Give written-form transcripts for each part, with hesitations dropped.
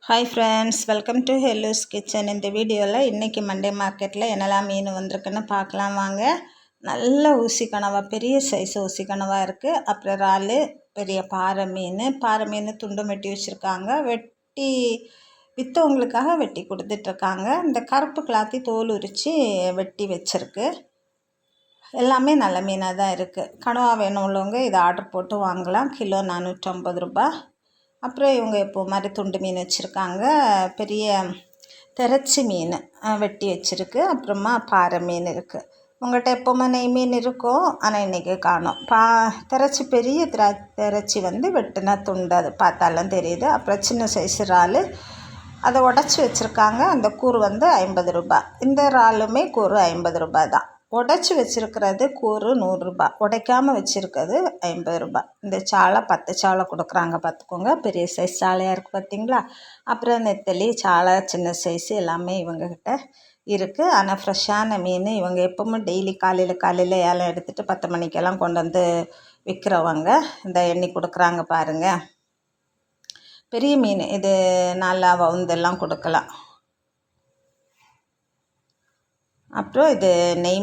Hi friends, welcome to ஹெல்லூஸ் kitchen. இந்த வீடியோவில் இன்றைக்கி மண்டே மார்க்கெட்டில் என்னெல்லாம் மீன் வந்திருக்குன்னு பார்க்கலாம் வாங்க. நல்ல ஊசி கனவா, பெரிய சைஸ் ஊசி கனவாக இருக்குது. அப்புறம் இறால், பெரிய பாறை மீன் துண்டும் வெட்டி வச்சுருக்காங்க. வெட்டி விற்றவங்களுக்காக வெட்டி கொடுத்துட்ருக்காங்க. இந்த கருப்பு கிளாத்தி தோல் உரித்து வெட்டி வச்சுருக்கு. எல்லாமே நல்ல மீனாக தான் இருக்குது. கனவா வேணும் உள்ளவங்க இதை ஆர்டர் போட்டு வாங்கலாம். கிலோ 450 ரூபா. அப்புறம் இவங்க எப்போ மாதிரி துண்டு மீன் வச்சுருக்காங்க. பெரிய திரச்சி மீன் வெட்டி வச்சுருக்கு. அப்புறமா பாறை மீன் இருக்குது. உங்கள்கிட்ட எப்போவுமே நெய் மீன் இருக்கும், ஆனால் இன்றைக்கி காணோம். திரச்சி பெரிய திரச்சி வெட்டின துண்டு, அது பார்த்தாலும் தெரியுது. அப்புறம் சின்ன சைஸ் இறால் அதை உடச்சி வச்சுருக்காங்க. அந்த கூறு 50 ரூபா. இந்த இறாலுமே கூறு 50 ரூபா தான். உடச்சி வச்சுருக்கிறது கூறு 100 ரூபா. உடைக்காமல் வச்சுருக்கிறது 50 ரூபா. இந்த சாலை 10 சாலை கொடுக்குறாங்க, பார்த்துக்கோங்க. பெரிய சைஸ் சாலையாக இருக்குது பார்த்திங்களா. அப்புறம் நெத்தலி, சாலை, சின்ன சைஸு எல்லாமே இவங்கக்கிட்ட இருக்குது. ஆனால் ஃப்ரெஷ்ஷான மீன். இவங்க எப்பவுமே டெய்லி காலையில் ஏலம் எடுத்துகிட்டு 10 மணிக்கெல்லாம் கொண்டு வந்து விற்கிறவங்க. இந்த எண்ணி கொடுக்குறாங்க பாருங்கள். பெரிய மீன் இது நல்லா வவுந்தெல்லாம் கொடுக்கலாம். அப்புறம் இது நெய்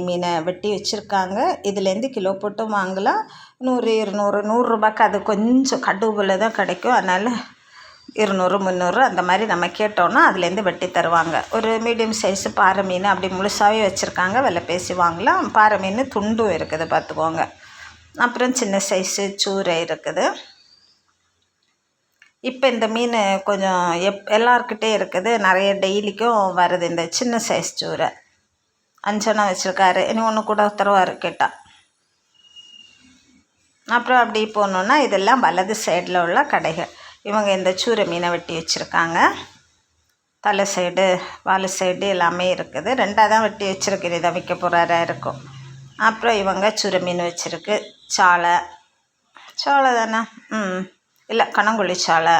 மீனை வெட்டி வச்சுருக்காங்க. இதுலேருந்து கிலோ போட்டு வாங்கலாம். 100, 200, 100 ரூபாய்க்கு அது கொஞ்சம் கடுவில் தான் கிடைக்கும். அதனால் 200, 300 அந்த மாதிரி நம்ம கேட்டோன்னா அதுலேருந்து வெட்டி தருவாங்க. ஒரு மீடியம் சைஸு பாறை மீன் அப்படி முழுசாகவே வச்சுருக்காங்க. விலை பேசி வாங்கலாம். பாறை மீன் துண்டும் இருக்குது, பார்த்துக்கோங்க. அப்புறம் சின்ன சைஸு சூரை இருக்குது. இப்போ இந்த மீன் கொஞ்சம் எல்லாருக்கிட்டே இருக்குது. நிறைய டெய்லிக்கும் வருது இந்த சின்ன சைஸ் சூரை. 5 வச்சுருக்காரு. இனி ஒன்று கூட தருவார் கேட்டால். அப்புறம் அப்படி போகணுன்னா இதெல்லாம் வலது சைடில் உள்ள கடைகள். இவங்க இந்த சூரை மீனை வெட்டி வச்சுருக்காங்க. தலை சைடு, வால் சைடு எல்லாமே இருக்குது. 2 தான் வெட்டி வச்சுருக்கு. இதை வைக்க போகிறாரா இருக்கும். அப்புறம் இவங்க சூரை மீன் வச்சுருக்கு. சாலை தானே? இல்லை, கணங்குழி சாலை.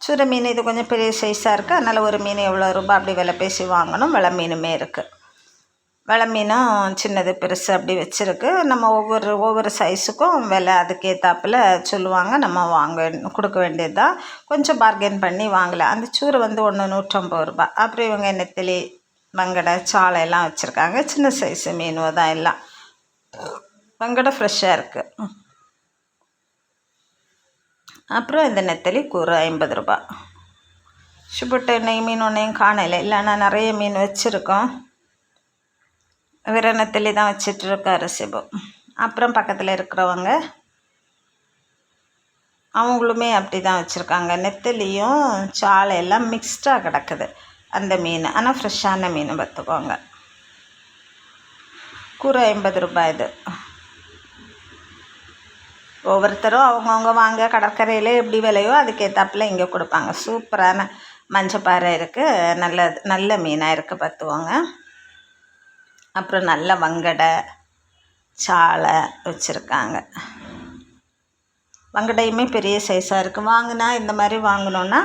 சூரை மீன் இது கொஞ்சம் பெரிய சைஸாக இருக்குது. அதனால் ஒரு மீன் எவ்வளோ ரூபா அப்படி விலை பேசி வாங்கணும். வெலை மீனுமே இருக்குது. வெலை மீனும் சின்னது பெருசு அப்படி வச்சுருக்கு. நம்ம ஒவ்வொரு சைஸுக்கும் விலை அதுக்கேற்றாப்பில் சொல்லுவாங்க. நம்ம கொடுக்க வேண்டியது தான். கொஞ்சம் பார்கெயின் பண்ணி வாங்கலாம். அந்த சூரை ஒன்று 150 ரூபா. அப்புறம் இவங்க நெத்திலி, வங்கடை, சாலை எல்லாம் வச்சுருக்காங்க. சின்ன சைஸு மீனுவோ தான் எல்லாம். வங்கடை ஃப்ரெஷ்ஷாக இருக்குது. அப்புறம் இந்த நெத்தலி கூறு 50 ரூபா. சுபட்டு நெய் மீன் ஒன்றையும் காணலை. இல்லைன்னா நிறைய மீன் வச்சுருக்கோம். வேறு நெத்தலி தான் வச்சிட்ருக்காரு சிபு. அப்புறம் பக்கத்தில் இருக்கிறவங்க அவங்களுமே அப்படி தான் வச்சுருக்காங்க. நெத்தலியும் சாலை எல்லாம் மிக்ஸ்டாக கிடக்குது அந்த மீன். ஆனால் ஃப்ரெஷ்ஷான மீன், பார்த்துக்கோங்க. கூறு 50 ரூபாய். இது ஒவ்வொருத்தரும் அவங்கவுங்க வாங்க கடற்கரையில் எப்படி விலையோ அதுக்கேற்றாப்புல இங்கே கொடுப்பாங்க. சூப்பரான மஞ்சப்பாறை இருக்குது. நல்ல மீனாக இருக்குது, பார்த்துவோங்க. அப்புறம் நல்ல வங்கடை, சாலை வச்சுருக்காங்க. வங்கடையுமே பெரிய சைஸாக இருக்குது. வாங்கினா இந்த மாதிரி வாங்கினோன்னா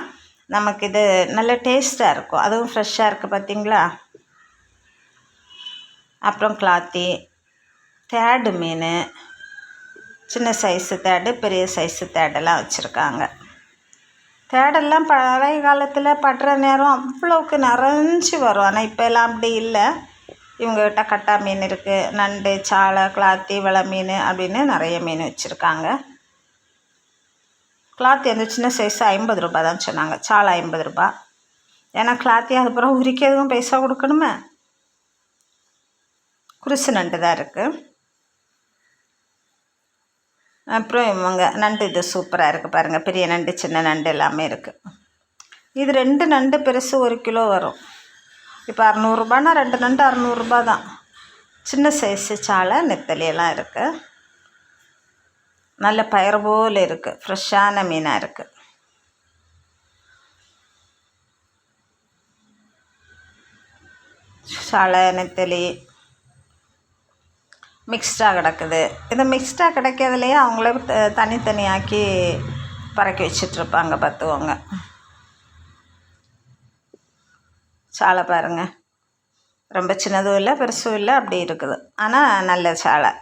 நமக்கு இது நல்ல டேஸ்ட்டாக இருக்கும். அதுவும் ஃப்ரெஷ்ஷாக இருக்குது, பார்த்திங்களா. அப்புறம் கிளாத்தி, தேடு மீன், சின்ன சைஸு தேடு, பெரிய சைஸு தேடெல்லாம் வச்சுருக்காங்க. தேடெல்லாம் பழைய காலத்தில் படுற நேரம் அவ்வளோவுக்கு நிறைஞ்சி வரும். ஆனால் இப்போ எல்லாம் அப்படி இல்லை. இவங்ககிட்ட கட்டா மீன் இருக்குது, நண்டு, சாலை, கிளாத்தி, வெலை மீன் அப்படின்னு நிறைய மீன் வச்சுருக்காங்க. கிளாத்தி அந்த சின்ன சைஸு 50 ரூபா தான் சொன்னாங்க. சாலை 50 ரூபா. ஏன்னா கிளாத்தி அதுக்கப்புறம் உரிக்கிறதுக்கும் பைசா கொடுக்கணுமே. குருசு நண்டு தான் இருக்குது. அப்புறம் இவங்க நண்டு, இது சூப்பராக இருக்குது பாருங்கள். பெரிய நண்டு, சின்ன நண்டு எல்லாமே இருக்குது. இது 2 நண்டு பெருசு 1 கிலோ வரும். இப்போ 600 ரூபான்னா 2 நண்டு 600 ரூபா தான். சின்ன சைஸு சாலை, நெத்தலியெல்லாம் இருக்குது. நல்ல பயிர் போல் இருக்குது. ஃப்ரெஷ்ஷான மீனாக இருக்குது. சாலை, நெத்தலி மிக்ஸ்டாக கிடக்குது. இந்த மிக்ஸ்டாக கிடைக்கிறதுலையே அவங்களே தனித்தனியாக்கி பறக்க வச்சிட்ருப்பாங்க, பார்த்துவோங்க. சாலை பாருங்கள். ரொம்ப சின்னதும் இல்லை, பெருசும் இல்லை, அப்படி இருக்குது. ஆனால் நல்ல சாலை.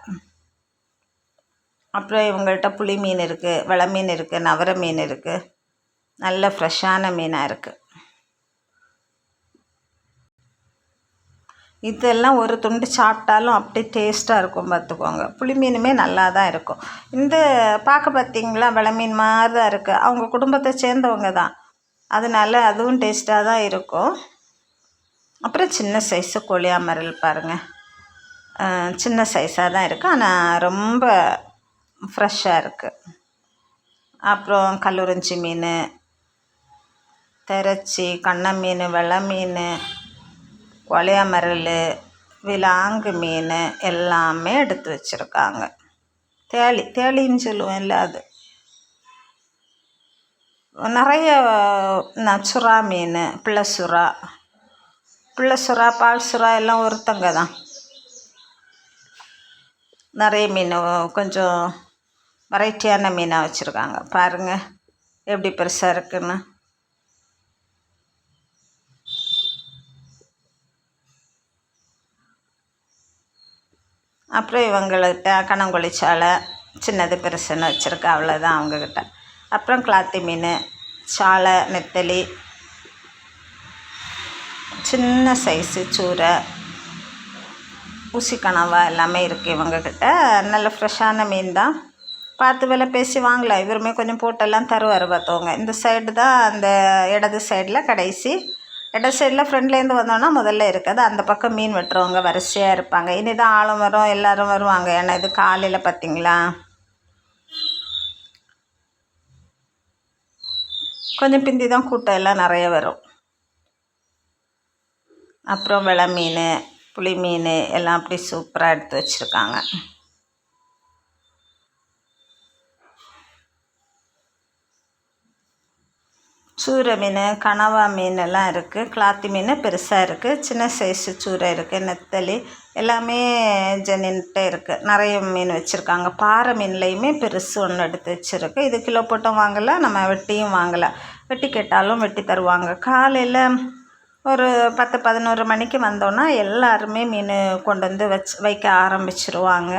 அப்புறம் இவங்கள்ட்ட புளி மீன் இருக்குது, வெலை மீன் இருக்குது, நவரை மீன் இருக்குது. நல்ல ஃப்ரெஷ்ஷான மீனாக இருக்குது. இதெல்லாம் ஒரு துண்டு சாப்பிட்டாலும் அப்படியே டேஸ்ட்டாக இருக்கும் பார்த்துக்கோங்க. புளி மீனுமே நல்லா தான் இருக்கும். இந்த பார்க்க பார்த்தீங்களா வெலை மீன் மாதிரி தான் இருக்குது. அவங்க குடும்பத்தை சேர்ந்தவங்க தான், அதனால அதுவும் டேஸ்ட்டாக தான் இருக்கும். அப்புறம் சின்ன சைஸு கொளியாமரல் பாருங்கள், சின்ன சைஸாக தான் இருக்குது, ஆனால் ரொம்ப ஃப்ரெஷ்ஷாக இருக்குது. அப்புறம் கல்லுறிஞ்சி மீன், திரச்சி, கண்ணை மீன், வெலை மீன், கொளியாமரல், விலாங்கு மீன் எல்லாமே எடுத்து வச்சுருக்காங்க. தேளின்னு சொல்லுவேன் இல்லை, அது நிறைய. சுறா மீன், பிள்ளை சுறா, பால் சுறா எல்லாம் ஒருத்தங்க தான். நிறைய மீன், கொஞ்சம் வெரைட்டியான மீனாக வச்சுருக்காங்க பாருங்கள் எப்படி பெருசாக இருக்குன்னு. அப்புறம் இவங்கள்கிட்ட கணங்கொழி சாலை சின்னது பெருசுன்னு வச்சுருக்கா, அவ்வளோதான் அவங்கக்கிட்ட. அப்புறம் கிளாத்தி மீன், சாலை, நெத்தலி, சின்ன சைஸு சூரை, ஊசி கனவா எல்லாமே இருக்குது இவங்கக்கிட்ட. நல்ல ஃப்ரெஷ்ஷான மீன் தான், பார்த்து விலை பேசி வாங்கலாம். இவருமே கொஞ்சம் போட்டெல்லாம் தருவார் பார்த்தவங்க. இந்த சைடு தான், அந்த இடது சைடில் கடைசி இடது சைடில் ஃப்ரெண்ட்லேருந்து வந்தோன்னா முதல்ல இருக்காது. அந்த பக்கம் மீன் வெட்டுறவங்க வரிசையாக இருப்பாங்க. இனி தான் ஆளும் வரும், எல்லோரும் வருவாங்க. ஏன்னா இது காலையில் பார்த்திங்களா, கொஞ்சம் பிந்தி தான் கூட்டம் எல்லாம் நிறைய வரும். அப்புறம் வெலை மீன், புளி மீன் எல்லாம் அப்படி சூப்பராக எடுத்து வச்சுருக்காங்க. சூரை மீன், கனவா மீன் எல்லாம் இருக்குது. கிளாத்தி மீன் பெருசாக இருக்குது, சின்ன சைஸு சூரை இருக்குது, நெத்தலி எல்லாமே ஜெனின்ட்டே இருக்குது. நிறைய மீன் வச்சுருக்காங்க. பாறை மீன்லேயுமே பெருசு ஒன்று எடுத்து வச்சுருக்கு. இது கிலோ போட்டும் வாங்கலை, நம்ம வெட்டியும் வாங்கலை. வெட்டி கேட்டாலும் வெட்டி தருவாங்க. காலையில் ஒரு 10-11 மணிக்கு வந்தோன்னா எல்லாருமே மீன் கொண்டு வந்து வைக்க ஆரம்பிச்சிருவாங்க.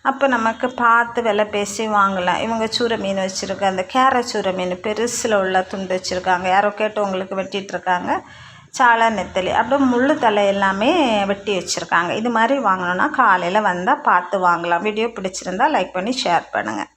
அப்போ நமக்கு பார்த்து விலை பேசி வாங்கலாம். இவங்க சூரை மீன் வச்சுருக்க, அந்த கேரை சூரை மீன் பெருசில் உள்ள துண்டு வச்சுருக்காங்க. யாரோ கேட்டவங்களுக்கு வெட்டிகிட்ருக்காங்க. சாலை, நெத்தலி, அப்படியே முள் தலை எல்லாமே வெட்டி வச்சுருக்காங்க. இது மாதிரி வாங்கணுன்னா காலையில் வந்தால் பார்த்து வாங்கலாம். வீடியோ பிடிச்சிருந்தால் லைக் பண்ணி ஷேர் பண்ணுங்கள்.